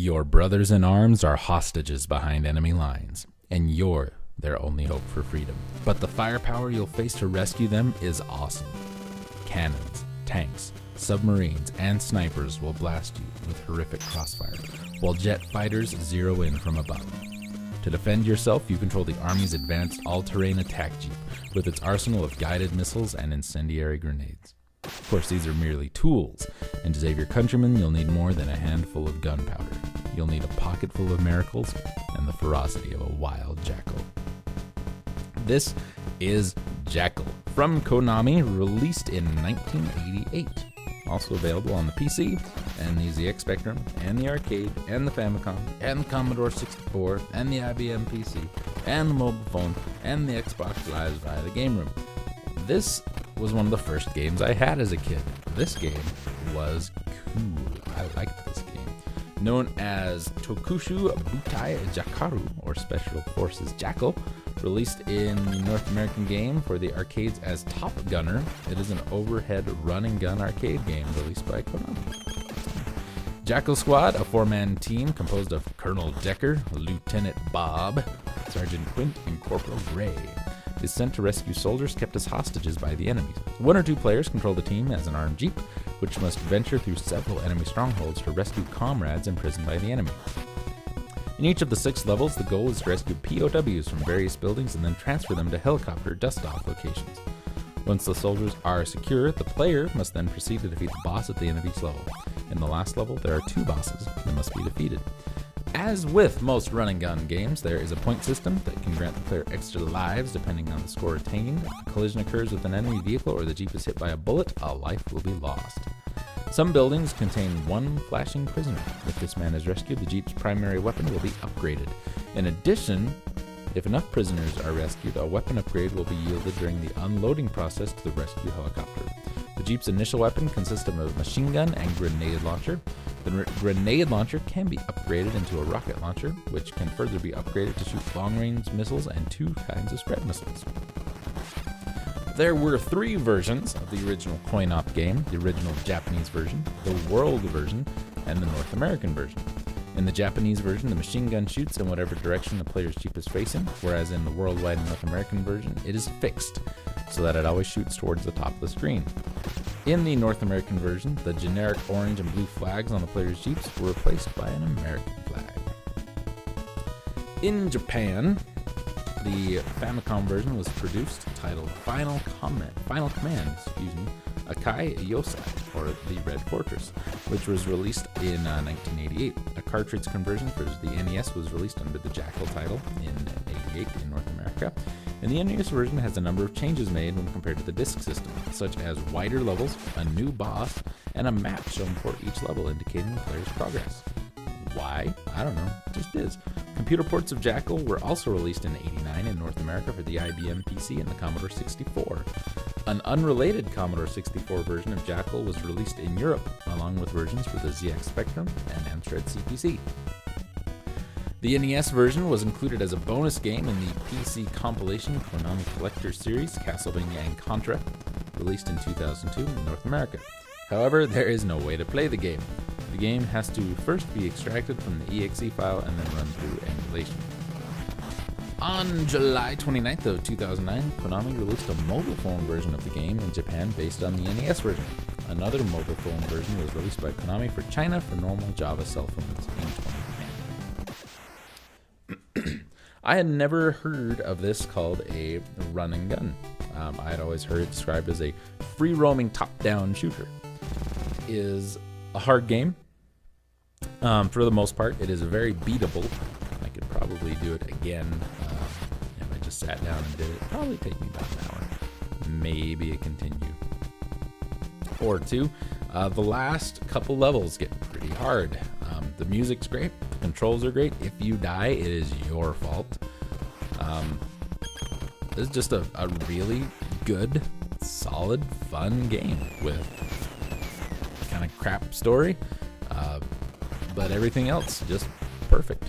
Your brothers in arms are hostages behind enemy lines, and you're their only hope for freedom. But the firepower you'll face to rescue them is awesome. Cannons, tanks, submarines, and snipers will blast you with horrific crossfire, while jet fighters zero in from above. To defend yourself, you control the Army's advanced all-terrain attack jeep with its arsenal of guided missiles and incendiary grenades. Of course, these are merely tools, and to save your countrymen, you'll need more than a handful of gunpowder. You'll need a pocket full of miracles and the ferocity of a wild jackal. This is Jackal from Konami, released in 1988. Also available on the PC, and the ZX Spectrum, and the arcade, and the Famicom, and the Commodore 64, and the IBM PC, and the mobile phone, and the Xbox Live via the game room. This was one of the first games I had as a kid. This game was cool. I liked this game. Known as Tokushu Butai Jakaru, or Special Forces Jackal, released in the North American game for the arcades as Top Gunner. It is an overhead run-and-gun arcade game released by Konami. Jackal Squad, a four-man team composed of Colonel Decker, Lieutenant Bob, Sergeant Quint, and Corporal Gray, is sent to rescue soldiers kept as hostages by the enemies. One or two players control the team as an armed jeep, which must venture through several enemy strongholds to rescue comrades imprisoned by the enemy. In each of the 6 levels, the goal is to rescue POWs from various buildings and then transfer them to helicopter dust-off locations. Once the soldiers are secure, the player must then proceed to defeat the boss at the end of each level. In the last level, there are 2 bosses that must be defeated. As with most run-and-gun games, there is a point system that can grant the player extra lives depending on the score attained. If a collision occurs with an enemy vehicle or the jeep is hit by a bullet, a life will be lost. Some buildings contain one flashing prisoner. If this man is rescued, the jeep's primary weapon will be upgraded. In addition, if enough prisoners are rescued, a weapon upgrade will be yielded during the unloading process to the rescue helicopter. The jeep's initial weapon consists of a machine gun and grenade launcher. The grenade launcher can be upgraded into a rocket launcher, which can further be upgraded to shoot long-range missiles and 2 kinds of spread missiles. There were 3 versions of the original coin-op game: the original Japanese version, the world version, and the North American version. In the Japanese version, the machine gun shoots in whatever direction the player's jeep is facing, whereas in the worldwide North American version, it is fixed, so that it always shoots towards the top of the screen. In the North American version, the generic orange and blue flags on the player's jeeps were replaced by an American flag. In Japan, the Famicom version was produced, titled Final Command, Akai Yosai, or the Red Fortress, which was released in 1988. A cartridge conversion for the NES was released under the Jackal title in 88 in North America. And the NES version has a number of changes made when compared to the disc system, such as wider levels, a new boss, and a map shown for each level indicating the player's progress. Why? I don't know, it just is. Computer ports of Jackal were also released in '89 in North America for the IBM PC and the Commodore 64. An unrelated Commodore 64 version of Jackal was released in Europe, along with versions for the ZX Spectrum and Amstrad CPC. The NES version was included as a bonus game in the PC compilation Konami Collector Series, Castlevania and Contra, released in 2002 in North America. However, there is no way to play the game. The game has to first be extracted from the EXE file and then run through emulation. On July 29th of 2009, Konami released a mobile phone version of the game in Japan based on the NES version. Another mobile phone version was released by Konami for China for normal Java cell phones in 2010. I had never heard of this called a run and gun. I had always heard it described as a free-roaming top-down shooter. It is a hard game. For the most part, it is very beatable. I could probably do it again if I just sat down and did it. It'd probably take me about an hour. Maybe a continue. Or 2. The last couple levels get pretty hard. The music's great. The controls are great. If you die, it is your fault. This is just a really good, solid, fun game with kind of crap story. But everything else just perfect.